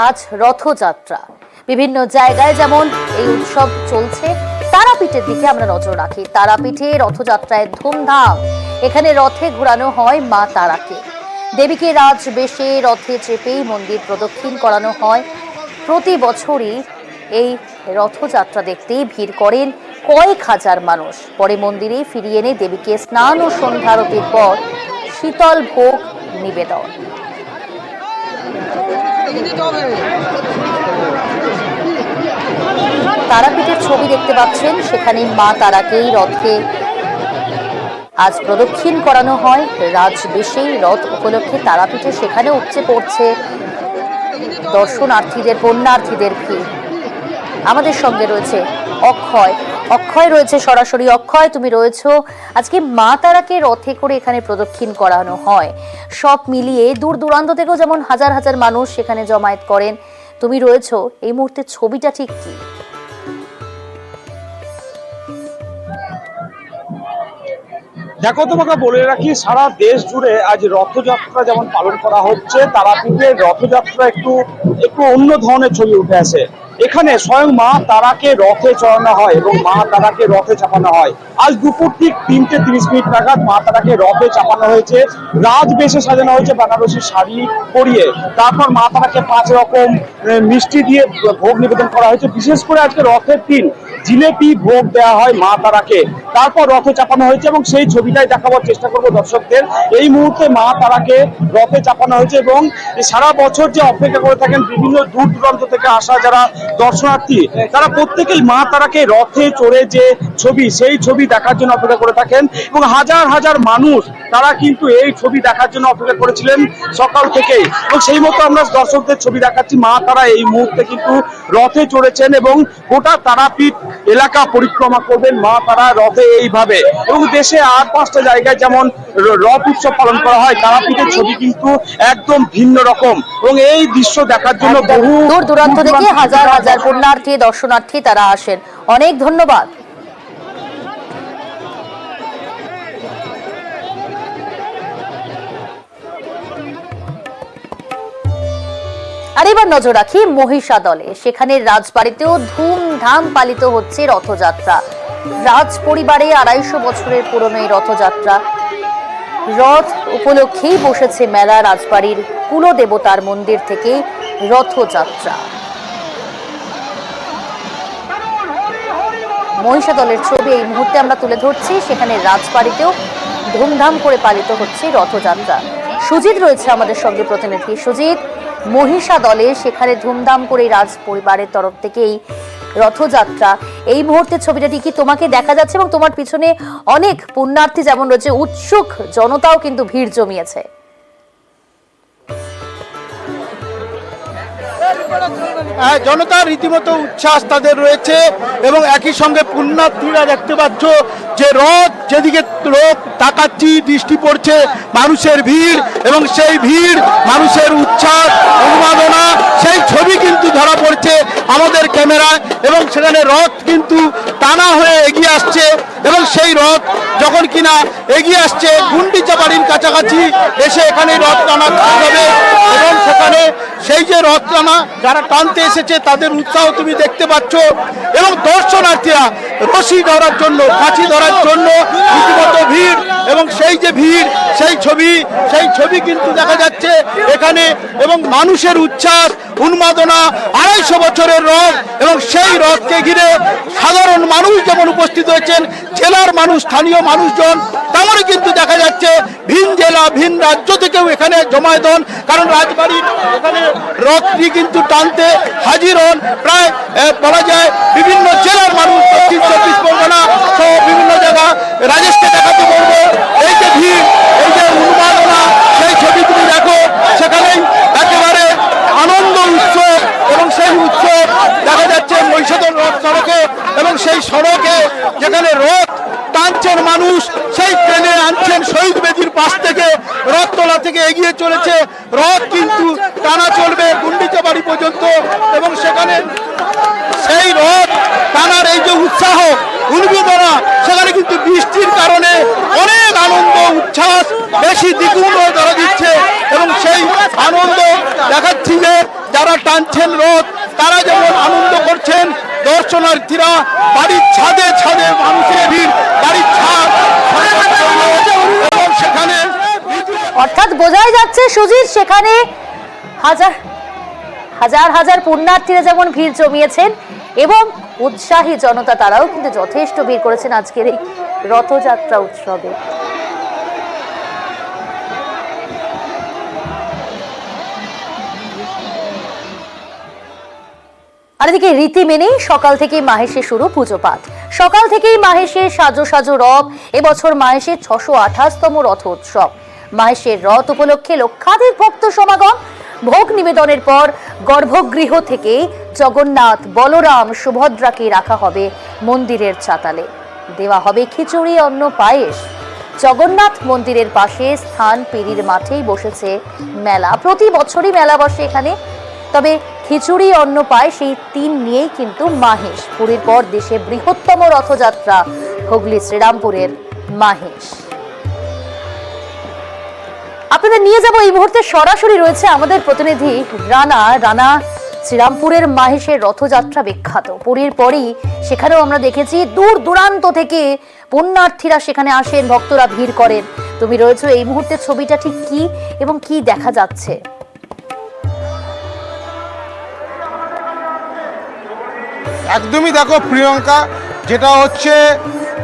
আজ রথযাত্রা। বিভিন্ন জায়গায় যেমন এই উৎসব চলছে, তারাপীঠের দিকে আমরা নজর রাখি। তারাপীঠে রথযাত্রায় ধুমধাম। এখানে রথে ঘোরানো হয় মা তারাকে। দেবীকে রাজবেশে রথে চেপেই মন্দির প্রদক্ষিণ করানো হয়। প্রতি বছরই এই রথযাত্রা দেখতে ভিড় করেন কয়েক হাজার মানুষ। পরে মন্দিরে ফিরিয়ে এনে দেবীকে স্নান ও সন্ধ্যারতির পর শীতল ভোগ নিবেদন। তারাপীঠের ছবি দেখতে পাচ্ছেন, সেখানে মা তারাকেই রথে আজ প্রদক্ষিণ করানো হয়। রাজবেশেই রথ উপলক্ষে তারাপীঠে সেখানে উপচে পড়ছে দর্শনার্থীদের, পুণ্যার্থীদের ভিড়। আমাদের সঙ্গে রয়েছে অক্ষয় রয়েছে সরাসরি। অক্ষয়, তুমি রয়েছো। আজকে মা তারাকে রথে করে এখানে প্রদক্ষিণ করানো হয়। সব মিলিয়ে দূর দূরান্ত থেকেও যেমন হাজার হাজার মানুষ সেখানে জমায়েত করেন। তুমি রয়েছো, এই মুহূর্তে ছবিটা ঠিক কি? দেখো, তোমাকে বলে রাখি, সারা দেশ জুড়ে আজ রথযাত্রা যেমন পালন করা হচ্ছে, তারাপীঠের রথযাত্রা একটু অন্য ধরনের ছবি উঠে আসে। এখানে স্বয়ং মা তারাকে রথে চড়ানো হয় এবং মা তারাকে রথে চাপানো হয়। আজ দুপুর ঠিক 3:30 নাগাদ মা তারাকে রথে চাপানো হয়েছে। রাজবেশে সাজানো হয়েছে, বেনারসি শাড়ি পরিয়ে। তারপর মা তারাকে 5 রকম মিষ্টি দিয়ে ভোগ নিবেদন করা হয়েছে। বিশেষ করে আজকে রথের দিন জিলেপি ভোগ দেওয়া হয় মা তারাকে। তারপর রথে চাপানো হয়েছে এবং সেই ছবিটাই দেখাবার চেষ্টা করবো দর্শকদের। এই মুহূর্তে মা তারাকে রথে চাপানো হয়েছে এবং সারা বছর যে অপেক্ষা করে থাকেন বিভিন্ন দূর দূরান্ত থেকে আসা যারা দর্শনার্থী, তারা প্রত্যেকেই মা তারাকে রথে চড়ে যে ছবি, সেই ছবি দেখার জন্য অপেক্ষা করে থাকেন এবং হাজার হাজার মানুষ তারা কিন্তু এই ছবি দেখার জন্য অপেক্ষা করেছিলেন সকাল থেকেই। এবং সেই মতো আমরা দর্শকদের ছবি দেখাচ্ছি। মা তারা এই মুহূর্তে কিন্তু রথে চড়েছেন এবং গোটা তারাপীঠ এলাকা পরিক্রমা করবেন মা তারা রথে এইভাবে। এবং দেশে আর 5টা জায়গায় যেমন রথ উৎসব পালন করা হয়, তারাপীঠের ছবি কিন্তু একদম ভিন্ন রকম। এবং এই দৃশ্য দেখার জন্য বহু দূর দূরান্ত থেকে হাজার হাজার পুণ্যার্থী, দর্শনার্থী তারা আসেন। অনেক ধন্যবাদ। আর এবার নজর রাখি মহিষাদলে। সেখানে রাজবাড়িতেও ধুমধাম পালিত হচ্ছে রথযাত্রা। রাজ পরিবারে 250 বছরের পুরনো এই রথযাত্রা। রথ উপলক্ষেই বসেছে মেলা। রাজবাড়ির কুলদেবতার মন্দির থেকে রথযাত্রা। মহিষাদলের ছবি এই মুহূর্তে আমরা তুলে ধরছি। সেখানে রাজবাড়িতেও ধুমধাম করে পালিত হচ্ছে রথযাত্রা। সুজিত রয়েছে আমাদের সঙ্গে, প্রতিনিধি সুজিত। মহিষাদলে সেখানে ধুমধাম করে রাজ পরিবারের তরফ থেকে এই রথযাত্রা, এই মুহূর্তে ছবিটা ঠিকই তোমাকে দেখা যাচ্ছে এবং তোমার পিছনে অনেক পুণ্যার্থী যেমন রয়েছে, উৎসুক জনতাও কিন্তু ভিড় জমিয়েছে। জনতার রীতিমতো উচ্ছ্বাস তাদের রয়েছে এবং একই সঙ্গে পুণ্যার্থীরা দেখতে পাচ্ছ যে রথ যেদিকে লোক তাকাচ্ছি, দৃষ্টি পড়ছে মানুষের ভিড় এবং সেই ভিড়, মানুষের উচ্ছ্বাস, উন্মাদনা, সেই ছবি কিন্তু ধরা পড়ছে আমাদের ক্যামেরায়। এবং সেখানে রথ কিন্তু টানা হয়ে এগিয়ে আসছে এবং সেই রথ যখন কিনা এগিয়ে আসছে গুন্ডিচা বাড়ির কাছাকাছি এসে এখানে রথ টানা হবে এবং সেখানে সেই যে রথ টানা যারা টানতে এসেছে তাদের উৎসাহ তুমি দেখতে পাচ্ছ। এবং দর্শনার্থীরা রশি ধরার জন্য, কাছি ধরার জন্য রীতিমতো ভিড় এবং সেই যে ভিড়, সেই ছবি কিন্তু দেখা যাচ্ছে এখানে। এবং মানুষের উচ্ছ্বাস, উন্মাদনা, 250 বছরের রথ এবং সেই রথকে ঘিরে সাধারণ মানুষ যেমন উপস্থিত হয়েছেন, জেলার মানুষ, স্থানীয় মানুষজন, তেমনই কিন্তু দেখা যাচ্ছে ভিন জেলা, ভিন রাজ্য থেকেও এখানে জমায়েত হন। কারণ রাজবাড়ির এখানে রথটি কিন্তু টানতে হাজির হন প্রায় বলা যায় বিভিন্ন জেলার মানুষ, দক্ষিণ 24 পরগনা সহ বিভিন্ন জায়গা। রাজেশকে দেখাতে বলবো এই যে ভিড়, এই যে উন্মাদনা, সেই ছবি তুমি দেখো। সেখানেই একেবারে আনন্দ উৎসব এবং সেই উৎসব দেখা যাচ্ছে মহিষাদল রথ সড়কে। এবং সেই সড়কে যেখানে রথ টানছেন মানুষ, সেই ট্রেনে আনছেন শহীদ বেদির পাশ থেকে, রথতলা থেকে এগিয়ে চলেছে রথ, কিন্তু টানা চলবে গুন্ডিচা বাড়ি পর্যন্ত। এবং সেখানে সেই রথ টানার এই যে উৎসাহ, উন্মাদনা, সেখানে কিন্তু বৃষ্টির কারণে অনেক আনন্দ উচ্ছ্বাস বেশি দ্বিগুণ ধরা দিচ্ছে। এবং সেই আনন্দ দেখাচ্ছি যে যারা টানছেন রথ তারা যেমন আনন্দ করছেন, দর্শনার্থীরা বাড়ির ছাদে ছাদে মানুষের ভিড়, বাড়ির ছাদ এবং সেখানে অর্থাৎ বোঝাই যাচ্ছে সুজিত সেখানে হাজার হাজার হাজার পুণ্যার্থীরা যেমন ভিড় জমিয়েছেন এবং উৎসাহী জনতা তারাও কিন্তু যথেষ্ট ভিড় করেছেন আজকের এই রথযাত্রা উৎসবে। আর এদিকে রীতি মেনেই সকাল থেকেই মাহেশে শুরু পুজো পাঠ। সকাল থেকেই মাহেশে সাজো সাজো রথ। এবছর মাহেশের 628তম রথ উৎসব। মাহেশের রথ উপলক্ষে লক্ষাধিক ভক্ত সমাগম। ভোগ নিবেদনের পর গর্ভগৃহ থেকে জগন্নাথ, বলরাম, সুভদ্রাকে রাখা হবে মন্দিরের চাতালে। দেওয়া হবে খিচুড়ি, অন্ন, পায়েস। জগন্নাথ মন্দিরের পাশে স্থান পেরির মাঠেই বসেছে মেলা। প্রতি বছরই মেলা বসে এখানে। তবে খিচুড়ি, অন্ন, পায়েস এই 3 নিয়েই কিন্তু মাহেশ। পুরীর পর দেশে বৃহত্তম রথযাত্রা হুগলি শ্রীরামপুরের মাহেশ। আপনাদের নিয়ে যাব এই মুহূর্তে, সরাসরি রয়েছে আমাদের প্রতিনিধি রানা। শ্রীরামপুরের মাহেশের রথযাত্রা বিখ্যাত। পুরীর পরই সেখানেও আমরা দেখেছি দূর দূরান্ত থেকে পুণ্যার্থীরা সেখানে আসেন, ভক্তরা ভিড় করেন। তুমি রয়েছো এই মুহূর্তে, ছবিটা ঠিক কি এবং কি দেখা যাচ্ছে? একদমই দেখো প্রিয়ঙ্কা, যেটা হচ্ছে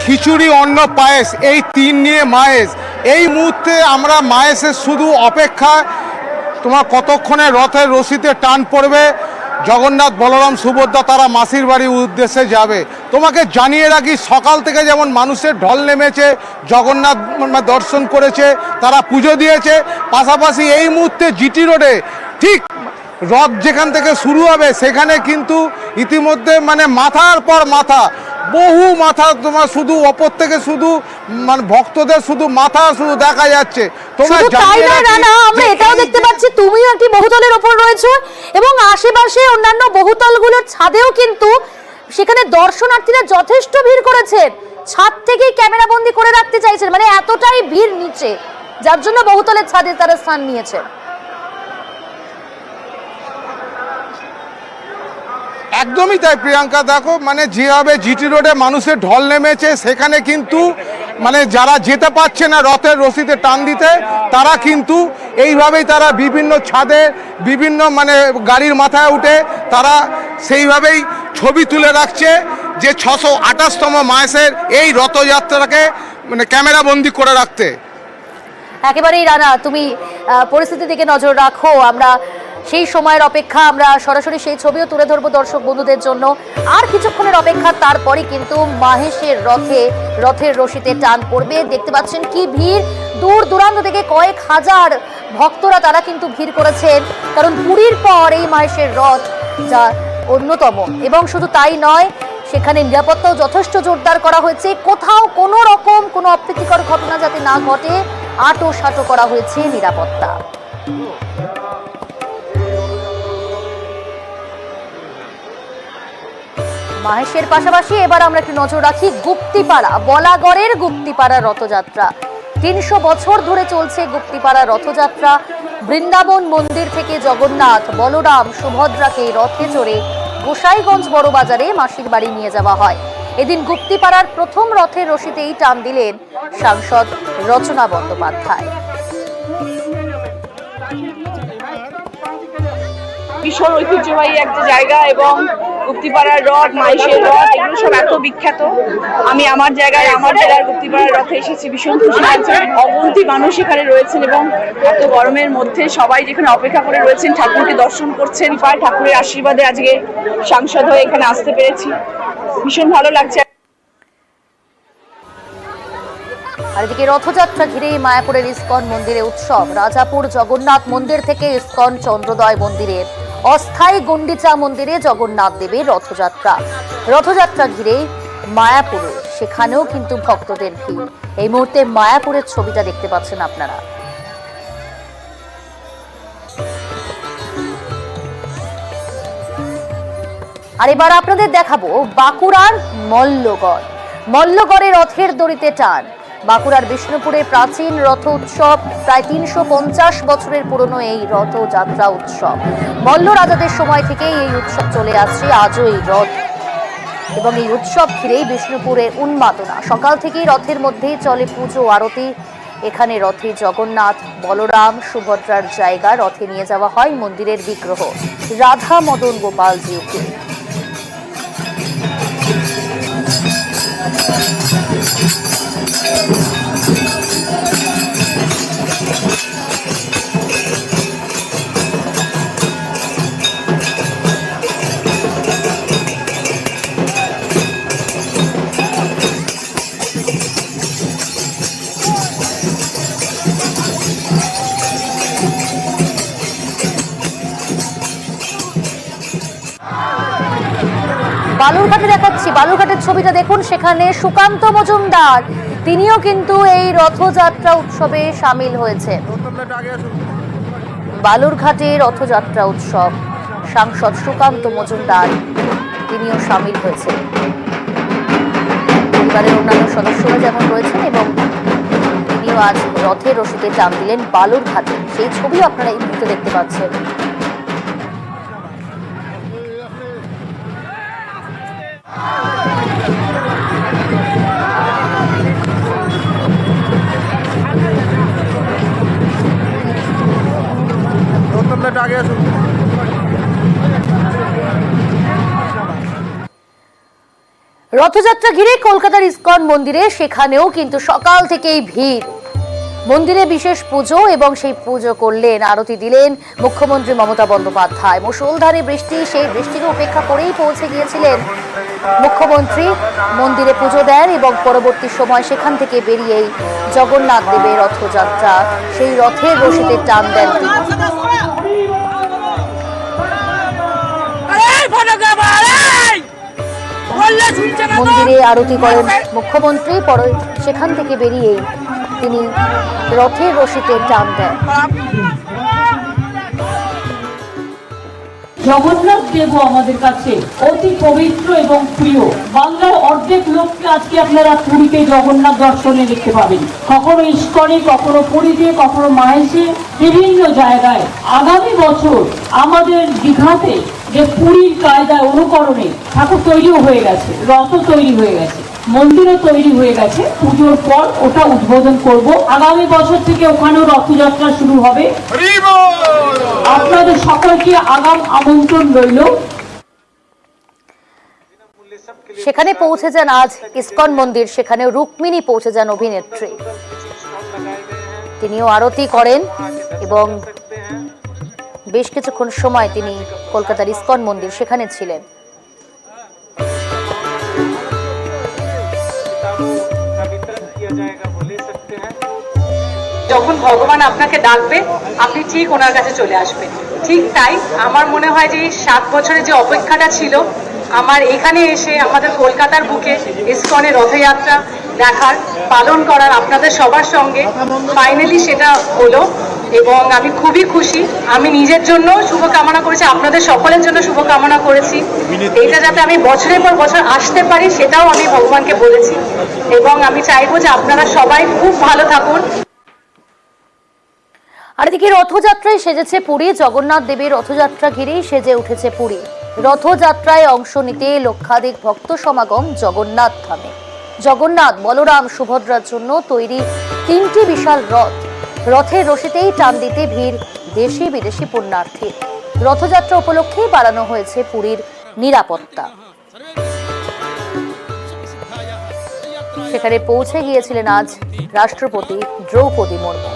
খিচুড়ি, অন্ন, পায়েস এই 3 নিয়ে মাহেশ। এই মুহূর্তে আমরা মাহেশের শুধু অপেক্ষা, তোমার কতক্ষণে রথের রশিতে টান পড়বে, জগন্নাথ, বলরাম, সুভদ্রা তারা মাসির বাড়ির উদ্দেশ্যে যাবে। তোমাকে জানিয়ে রাখি, সকাল থেকে যেমন মানুষের ঢল নেমেছে, জগন্নাথ দর্শন করেছে, তারা পুজো দিয়েছে। পাশাপাশি এই মুহূর্তে জিটি রোডে ঠিক রথ যেখান থেকে শুরু হবে সেখানে কিন্তু ইতিমধ্যে মাথার পর মাথা, বহু মাথা, তোমার শুধু অপর থেকে শুধু ভক্তদের শুধু মাথা শুধু দেখা যাচ্ছে। শুধু তাই না রানা, আমরা এটাও দেখতে পাচ্ছি তুমিও একটি বহুতলের উপর রয়েছো এবং আশেপাশে অন্যান্য বহুতলগুলোর ছাদেও কিন্তু সেখানে দর্শনার্থীরা যথেষ্ট ভিড় করেছেন। ছাদ থেকেই ক্যামেরা বন্দি করে রাখতে চাইছেন, এতটাই ভিড় নিচে, যার জন্য বহুতলের ছাদে তারা স্থান নিয়েছে। একদমই তাই প্রিয়াঙ্কা, দেখো যেভাবে জিটি রোডে মানুষের ঢল নেমেছে, সেখানে কিন্তু যারা যেতে পারছে না রথের রশিতে টান দিতে, তারা কিন্তু এইভাবেই তারা বিভিন্ন ছাদে, বিভিন্ন গাড়ির মাথায় উঠে তারা সেইভাবেই ছবি তুলে রাখছে যে 628তম মাহেশের এই রথযাত্রাকে ক্যামেরা বন্দি করে রাখতে। একেবারেই রানা, তুমি পরিস্থিতি দিকে নজর রাখো। আমরা সেই সময়ের অপেক্ষা, আমরা সরাসরি সেই ছবিও তুলে ধরবো দর্শক বন্ধুদের জন্য। আর কিছুক্ষণের অপেক্ষা, তারপরে কিন্তু মাহেশের রথের রশিতে টান পড়বে। দেখতে পাচ্ছেন কি ভিড়, দূর দূরান্ত থেকে কয়েক হাজার ভক্তরা তারা কিন্তু ভিড় করেছেন, কারণ পুরীর পর এই মাহেশের রথ যা অন্যতম। এবং শুধু তাই নয়, সেখানে নিরাপত্তাও যথেষ্ট জোরদার করা হয়েছে। কোথাও কোনো রকম কোনো অপ্রীতিকর ঘটনা যাতে না ঘটে, আটো সাটো করা হয়েছে নিরাপত্তা। মাহেশের পাশাপাশি এবার আমরা একটু নজর রাখি গুপ্তিপাড়া, বলাগড়ের গুপ্তিপাড়া রথযাত্রা। 300 বছর ধরে চলছে গুপ্তিপাড়া রথযাত্রা। বৃন্দাবন মন্দির থেকে জগন্নাথ, বলরাম, সুভদ্রাকে রথে চড়ে গোসাইগঞ্জ বড় বাজারে মাসির বাড়ি নিয়ে যাওয়া হয়। এদিন গুপ্তিপাড়ার প্রথম রথের রশিতেই টান দিলেন সাংসদ রচনা বন্দ্যোপাধ্যায়। ভীষণ ঐতিহ্যবাহী একটা জায়গা এবং গুপ্তিপাড়ার রথ, মাহেশের রথ, এগুলো সব এত বিখ্যাত। আমি আমার জায়গায়, আমার জেলার গুপ্তিপাড়ার রথে এসেছি, ভীষণ খুশি লাগছে। অগন্তি মানুষ এখানে রয়েছেন এবং এত গরমের মধ্যে সবাই যেখানে অপেক্ষা করে রয়েছেন, ঠাকুরকে দর্শন করছেন। ঠাকুরের আশীর্বাদে আজকে সাংসদ হয়ে এখানে আসতে পেরেছি, ভীষণ ভালো লাগছে। আর এদিকে রথযাত্রা ঘিরে মায়াপুরের ইস্কন মন্দিরে উৎসব। রাজাপুর জগন্নাথ মন্দির থেকে ইস্কন চন্দ্রোদয় মন্দিরের অস্থায়ী গুন্ডিচা মন্দিরে জগন্নাথ দেবের রথযাত্রা ঘিরে মায়াপুরে, সেখানেও কিন্তু ভক্তদের ভিড়। এই মুহূর্তে মায়াপুরের ছবিটা দেখতে পাচ্ছেন আপনারা। আর এবার আপনাদের দেখাবো বাঁকুড়ার মল্লগড়। মল্লগড়ে রথের দড়িতে টান। বাঁকুড়ার বিষ্ণুপুরে প্রাচীন রথ উৎসব, প্রায় 350 বছরের পুরনো এই রথযাত্রা উৎসব। মল্ল রাজাদের সময় থেকেই এই উৎসব চলে আসছে, আজও এই রথ এবং এই উৎসব ঘিরেই বিষ্ণুপুরে উন্মাদনা। সকাল থেকেই রথের মধ্যেই চলে পুজো আরতি। এখানে রথে জগন্নাথ, বলরাম, সুভদ্রার জায়গা রথে নিয়ে যাওয়া হয় মন্দিরের বিগ্রহ রাধা মদন গোপালজিকে। বালুরঘাটে দেখাচ্ছি, বালুরঘাটের ছবিটা দেখুন। সেখানে সুকান্ত মজুমদার, তিনিও কিন্তু এই রথযাত্রা উৎসবে সামিল হয়েছে। বালুরঘাটে রথযাত্রা উৎসব, সাংসদ সুকান্ত মজুমদার তিনিও সামিল হয়েছেন। পরিবারের অন্যান্য সদস্যরা যেমন রয়েছেন এবং তিনিও আজ রথের রশিতে টান দিলেন বালুরঘাটে। সেই ছবি আপনারা এই মুহূর্তে দেখতে পাচ্ছেন। রথযাত্রা ঘিরে কলকাতার ইসকন মন্দিরে, সেখানেও কিন্তু সকাল থেকেই ভিড়। মন্দিরে বিশেষ পুজো এবং সেই পুজো করলেন, আরতি দিলেন মুখ্যমন্ত্রী মমতা বন্দ্যোপাধ্যায়। মুষলধারে বৃষ্টি, সেই বৃষ্টিকে উপেক্ষা করেই পৌঁছে গিয়েছিলেন মুখ্যমন্ত্রী। মন্দিরে পুজো দেন এবং পরবর্তী সময় সেখান থেকে বেরিয়েই জগন্নাথ দেবের রথযাত্রা, সেই রথের রশিতে টান দেন তিনি। মন্দিরে আরতি করেন মুখ্যমন্ত্রী, পরে সেখান থেকে বেরিয়ে তিনি রথের রশিতে টান দেন। জগন্নাথ দেব আমাদের কাছে অতি পবিত্র এবং প্রিয়। বাংলার অর্ধেক লোককে আজকে আপনারা পুরীতে জগন্নাথ দর্শনে দেখতে পাবেন, কখনো ইস্কনে, কখনো পুরীতে, কখনো মাহেশে, বিভিন্ন জায়গায়। আগামী বছর আমাদের দীঘাতে যে পুরীর কায়দায় অনুকরণে ঠাকুর তৈরিও হয়ে গেছে, রথ তৈরি হয়ে গেছে, মন্দিরও তৈরি হয়ে গেছে। পুজোর পর ওটা উদ্বোধন করব। আগামী বছর থেকে ওখানেও রথযাত্রা শুরু হবে। আপনাদের সকলকে আগাম আমন্ত্রণ রইল। সেখানে পৌঁছে যান আজ ইসকন মন্দির, সেখানে রুক্মিণী পৌঁছে যান অভিনেত্রী। তিনিও আরতি করেন এবং বেশ কিছুক্ষণ সময় তিনি কলকাতার ইসকন মন্দির সেখানে ছিলেন। যখন ভগবান আপনাকে ডাকবে আপনি ঠিক ওনার কাছে চলে আসবেন। ঠিক তাই আমার মনে হয় যে 7 বছরের যে অপেক্ষাটা ছিল, আমার এখানে এসে আমাদের কলকাতার বুকে ইসকনের রথযাত্রা দেখার, পালন করার আপনাদের সবার সঙ্গে ফাইনালি সেটা হলো এবং আমি খুবই খুশি। আমি নিজের জন্য শুভকামনা করেছি, আপনাদের সকলের জন্য শুভকামনা করেছি। এটা যাতে আমি বছরের পর বছর আসতে পারি সেটাও আমি ভগবানকে বলেছি এবং আমি চাইবো যে আপনারা সবাই খুব ভালো থাকুন। আর এদিকে রথযাত্রায় সেজেছে পুরী। জগন্নাথ দেবের রথযাত্রা ঘিরেই সেজে উঠেছে পুরী। রথযাত্রায় অংশ নিতে লক্ষাধিক ভক্ত সমাগম জগন্নাথ ধামে। জগন্নাথ, বলরাম, সুভদ্রার জন্য তৈরি 3টি বিশাল রথ। রথের রশিতেই টান দিতে ভিড় দেশি বিদেশি পুণ্যার্থী। রথযাত্রা উপলক্ষেই বাড়ানো হয়েছে পুরীর নিরাপত্তা। সেখানে পৌঁছে গিয়েছিলেন আজ রাষ্ট্রপতি দ্রৌপদী মুর্মু।